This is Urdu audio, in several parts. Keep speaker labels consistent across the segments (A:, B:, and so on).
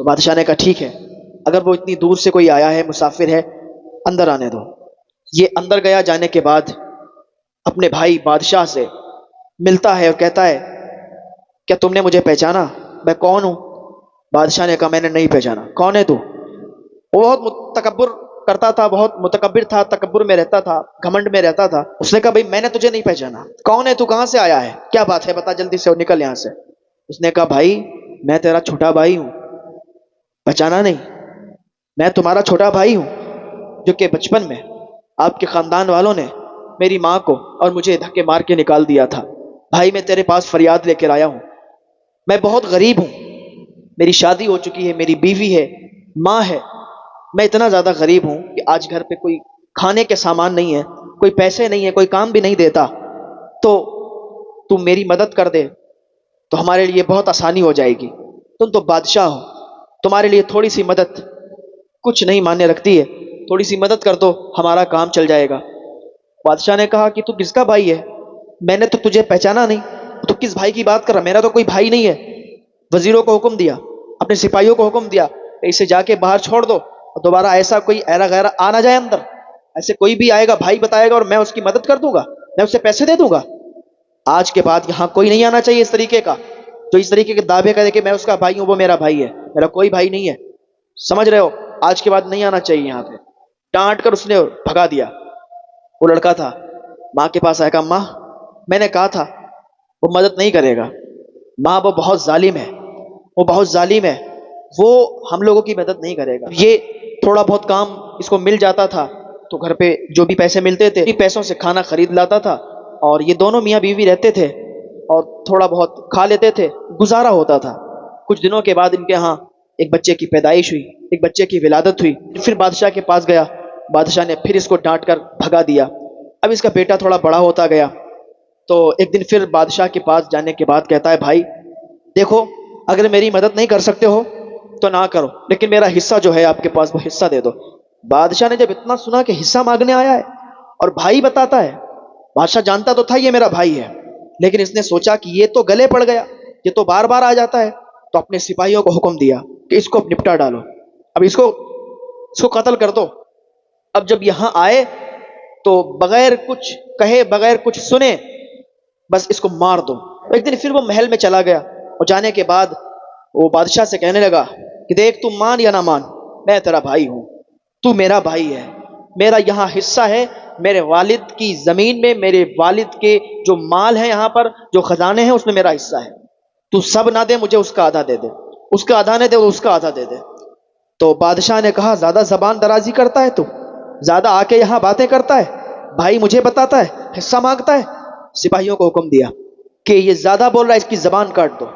A: تو بادشاہ نے کہا ٹھیک ہے، اگر وہ اتنی دور سے کوئی آیا ہے، مسافر ہے، اندر آنے دو۔ یہ اندر گیا، جانے کے بعد اپنے بھائی بادشاہ سے ملتا ہے اور کہتا ہے کیا تم نے مجھے پہچانا؟ میں کون ہوں؟ بادشاہ نے کہا میں نے نہیں پہچانا۔ کون ہے تو؟ وہ بہت تکبر کرتا تھا، بہت متکبر تھا، تکبر میں رہتا تھا، گھمنڈ میں رہتا تھا۔ اس نے کہا بھائی میں نے تجھے نہیں پہچانا، کون ہے تو، کہاں سے آیا ہے، کیا بات ہے، بتا جلدی سے اور نکل یہاں سے۔ اس نے کہا بھائی میں تیرا چھوٹا بھائی ہوں، پہچانا نہیں؟ میں تمہارا چھوٹا بھائی ہوں جو کہ بچپن میں آپ کے خاندان والوں نے میری ماں کو اور مجھے دھکے مار کے نکال دیا تھا۔ بھائی میں تیرے پاس فریاد لے کر آیا ہوں، میں بہت غریب ہوں، میری شادی ہو چکی ہے، میری بیوی ہے، ماں ہے، میں اتنا زیادہ غریب ہوں کہ آج گھر پہ کوئی کھانے کے سامان نہیں ہے، کوئی پیسے نہیں ہے، کوئی کام بھی نہیں دیتا، تو تم میری مدد کر دے تو ہمارے لیے بہت آسانی ہو جائے گی۔ تم تو بادشاہ ہو، تمہارے لیے تھوڑی سی مدد کچھ نہیں مانے رکھتی ہے، تھوڑی سی مدد کر دو ہمارا کام چل جائے گا۔ بادشاہ نے کہا کہ تو کس کا بھائی ہے؟ میں نے تو تجھے پہچانا نہیں، تو کس بھائی کی بات کر رہا؟ میرا تو کوئی بھائی نہیں ہے۔ وزیروں کو حکم دیا، اپنے سپاہیوں کو حکم دیا کہ اسے جا کے باہر چھوڑ دو اور دوبارہ ایسا کوئی ایرا غیرہ آ نہ جائے اندر، ایسے کوئی بھی آئے گا بھائی بتائے گا اور میں اس کی مدد کر دوں گا، میں اسے پیسے دے دوں گا۔ آج کے بعد یہاں کوئی نہیں آنا چاہیے اس طریقے کا جو اس طریقے کے دعوے کرے کہ میں اس کا بھائی ہوں، وہ میرا بھائی ہے، میرا کوئی بھائی نہیں ہے، سمجھ رہے ہو؟ آج کے بعد نہیں آنا چاہیے یہاں پہ۔ ڈانٹ کر اس نے بھگا دیا۔ وہ لڑکا تھا ماں کے پاس آیا، کہا ماں میں نے کہا تھا وہ مدد نہیں کرے گا، ماں وہ بہت ظالم ہے، وہ بہت ظالم ہے، وہ ہم لوگوں کی مدد نہیں کرے گا۔ یہ تھوڑا بہت کام اس کو مل جاتا تھا تو گھر پہ جو بھی پیسے ملتے تھے ان پیسوں سے کھانا خرید لاتا تھا، اور یہ دونوں میاں بیوی رہتے تھے اور تھوڑا بہت کھا لیتے تھے، گزارا ہوتا تھا۔ کچھ دنوں کے بعد ان کے ہاں ایک بچے کی پیدائش ہوئی، ایک بچے کی ولادت ہوئی۔ پھر بادشاہ کے پاس گیا، بادشاہ نے پھر اس کو ڈانٹ کر بھگا دیا۔ اب اس کا بیٹا تھوڑا بڑا ہوتا گیا تو ایک دن پھر بادشاہ کے پاس جانے کے بعد کہتا ہے بھائی دیکھو اگر میری مدد نہیں کر سکتے ہو تو نہ کرو، لیکن میرا حصہ جو ہے آپ کے پاس وہ حصہ دے دو۔ بادشاہ نے جب اتنا سنا کہ حصہ مانگنے آیا ہے اور بھائی بتاتا ہے، بادشاہ جانتا تو تھا یہ میرا بھائی ہے، لیکن اس نے سوچا کہ یہ تو گلے پڑ گیا، یہ تو بار بار آ جاتا ہے، تو اپنے سپاہیوں کو حکم دیا کہ اس کو نپٹا ڈالو، اب اس کو قتل کر دو۔ اب جب یہاں آئے تو بغیر کچھ کہے بغیر کچھ سنے بس اس کو مار دو۔ ایک دن پھر وہ محل میں چلا گیا اور جانے کے بعد وہ بادشاہ سے کہنے لگا کہ دیکھ تو مان یا نہ مان، میں تیرا بھائی ہوں، تو میرا بھائی ہے، میرا یہاں حصہ ہے، میرے والد کی زمین میں میرے والد کے جو مال ہے یہاں پر جو خزانے ہیں اس میں میرا حصہ ہے، تو سب نہ دے مجھے اس کا آدھا دے دے، اس کا آدھا نہ دے اس کا آدھا دے دے۔ تو بادشاہ نے کہا زیادہ زبان درازی کرتا ہے تو، زیادہ آ کے یہاں باتیں کرتا ہے، بھائی مجھے بتاتا ہے، حصہ مانگتا ہے۔ سپاہیوں کو حکم دیا کہ یہ زیادہ بول رہا ہے، اس کی زبان کاٹ دو۔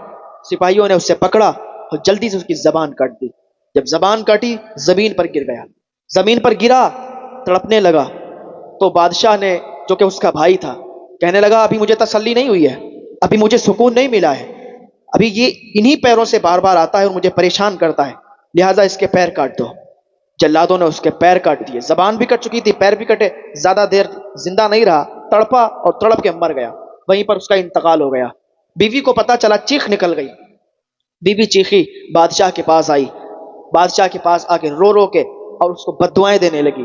A: سپاہیوں نے اسے پکڑا اور جلدی سے اس کی زبان کاٹ دی۔ جب زبان کاٹی زمین پر گر گیا، زمین پر گرا، تڑپنے لگا۔ تو بادشاہ نے جو کہ اس کا بھائی تھا کہنے لگا ابھی مجھے تسلی نہیں ہوئی ہے، ابھی مجھے سکون نہیں ملا ہے، ابھی یہ انہی پیروں سے بار بار آتا ہے اور مجھے پریشان کرتا ہے، لہٰذا اس کے پیر کاٹ دو۔ جلادوں نے اس کے پیر کاٹ دیے، زبان بھی کٹ چکی تھی، پیر بھی کٹے، زیادہ دیر زندہ نہیں رہا، تڑپا اور تڑپ کے مر گیا، وہیں پر اس کا انتقال ہو گیا۔ بیوی کو پتا چلا، چیخ نکل گئی، بیوی چیخی، بادشاہ کے پاس آئی، بادشاہ کے پاس آ کے رو رو کے اور اس کو بددعائیں دینے لگی۔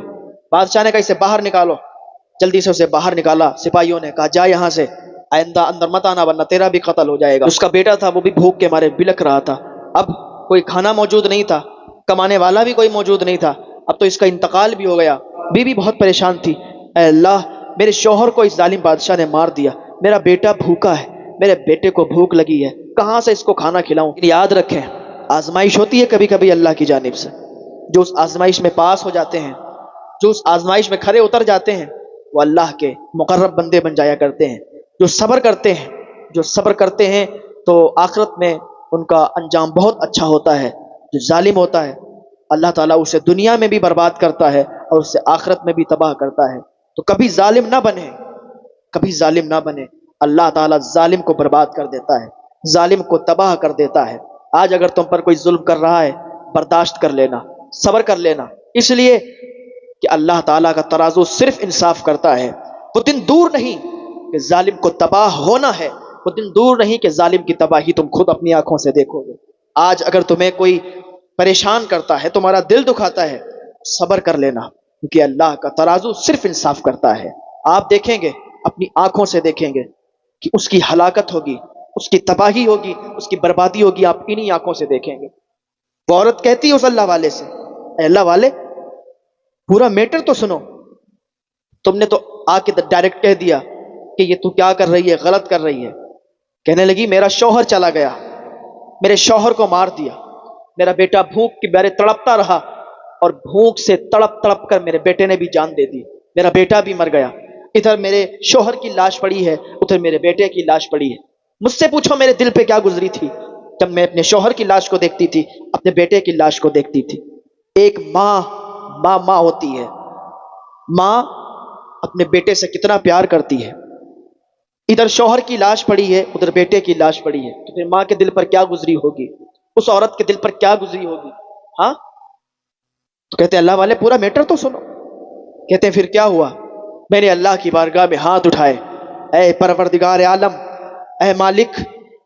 A: بادشاہ نے کہا اسے باہر نکالو، جلدی سے اسے باہر نکالا۔ سپاہیوں نے کہا جا یہاں سے، آئندہ اندر مت آنا ورنہ تیرا بھی قتل ہو جائے گا۔ اس کا بیٹا تھا وہ بھی بھوک کے مارے بلک رہا تھا، اب کوئی کھانا موجود نہیں تھا، کمانے والا بھی کوئی موجود نہیں تھا، اب تو اس کا انتقال بھی ہو گیا۔ بیوی بہت پریشان تھی، اے اللہ میرے شوہر کو اس ظالم بادشاہ نے مار دیا، میرا بیٹا بھوکا ہے، میرے بیٹے کو بھوک لگی ہے، کہاں سے اس کو کھانا کھلاؤں۔ یاد رکھیں آزمائش ہوتی ہے کبھی کبھی اللہ کی جانب سے، جو اس آزمائش میں پاس ہو جاتے ہیں، جو اس آزمائش میں کھرے اتر جاتے ہیں، وہ اللہ کے مقرب بندے بن جایا کرتے ہیں۔ جو صبر کرتے ہیں، جو صبر کرتے ہیں تو آخرت میں ان کا انجام بہت اچھا ہوتا ہے۔ جو ظالم ہوتا ہے اللہ تعالیٰ اسے دنیا میں بھی برباد کرتا ہے اور اسے آخرت میں بھی تباہ کرتا ہے۔ تو کبھی ظالم نہ بنے، کبھی ظالم نہ بنے، اللہ تعالیٰ ظالم کو برباد کر دیتا ہے، ظالم کو تباہ کر دیتا ہے۔ آج اگر تم پر کوئی ظلم کر رہا ہے برداشت کر لینا، صبر کر لینا، اس لیے کہ اللہ تعالیٰ کا ترازو صرف انصاف کرتا ہے۔ وہ دن دور نہیں کہ ظالم کو تباہ ہونا ہے، وہ دن دور نہیں کہ ظالم کی تباہی تم خود اپنی آنکھوں سے دیکھو گے۔ آج اگر تمہیں کوئی پریشان کرتا ہے، تمہارا دل دکھاتا ہے، صبر کر لینا، کیونکہ اللہ کا ترازو صرف انصاف کرتا ہے۔ آپ دیکھیں گے، اپنی آنکھوں سے دیکھیں گے کہ اس کی ہلاکت ہوگی، اس کی تباہی ہوگی، اس کی بربادی ہوگی، آپ انہی آنکھوں سے دیکھیں گے۔ وہ عورت کہتی ہے اس اللہ والے سے، اے اللہ والے پورا میٹر تو سنو، تم نے تو آ کے ڈائریکٹ کہہ دیا کہ یہ تو کیا کر رہی ہے، غلط کر رہی ہے۔ کہنے لگی میرا شوہر چلا گیا، میرے شوہر کو مار دیا، میرا بیٹا بھوک کے بارے تڑپتا رہا، اور بھوک سے تڑپ تڑپ کر میرے بیٹے نے بھی جان دے دی، میرا بیٹا بھی مر گیا، ادھر میرے شوہر کی لاش پڑی ہے، ادھر میرے بیٹے کی لاش پڑی ہے۔ مجھ سے پوچھو میرے دل پہ کیا گزری تھی جب میں اپنے شوہر کی لاش کو دیکھتی تھی، اپنے بیٹے کی لاش کو دیکھتی تھی۔ ایک ماں ہوتی ہے، ماں اپنے بیٹے سے کتنا پیار کرتی ہے، ادھر شوہر کی لاش پڑی ہے، ادھر بیٹے کی لاش پڑی ہے، تو پھر ماں کے دل پر کیا گزری ہوگی، اس عورت کے دل پر کیا گزری ہوگی؟ ہاں، تو کہتے ہیں اللہ والے پورا میٹر تو سنو۔ کہتے ہیں پھر کیا ہوا؟ میں نے اللہ کی بارگاہ میں ہاتھ اٹھائے، اے پروردگار عالم، اے مالک،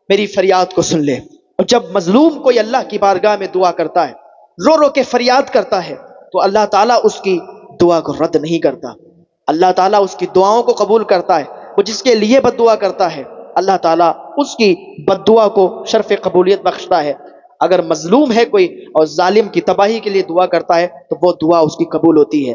A: میری فریاد کو سن لے۔ اور جب مظلوم کوئی اللہ کی بارگاہ میں دعا کرتا ہے، رو رو کے فریاد کرتا ہے، تو اللہ تعالیٰ اس کی دعا کو رد نہیں کرتا، اللہ تعالیٰ اس کی دعاؤں کو قبول کرتا ہے۔ وہ جس کے لیے بد دعا کرتا ہے، اللہ تعالیٰ اس کی بد دعا کو شرف قبولیت بخشتا ہے۔ اگر مظلوم ہے کوئی اور ظالم کی تباہی کے لیے دعا کرتا ہے تو وہ دعا اس کی قبول ہوتی ہے۔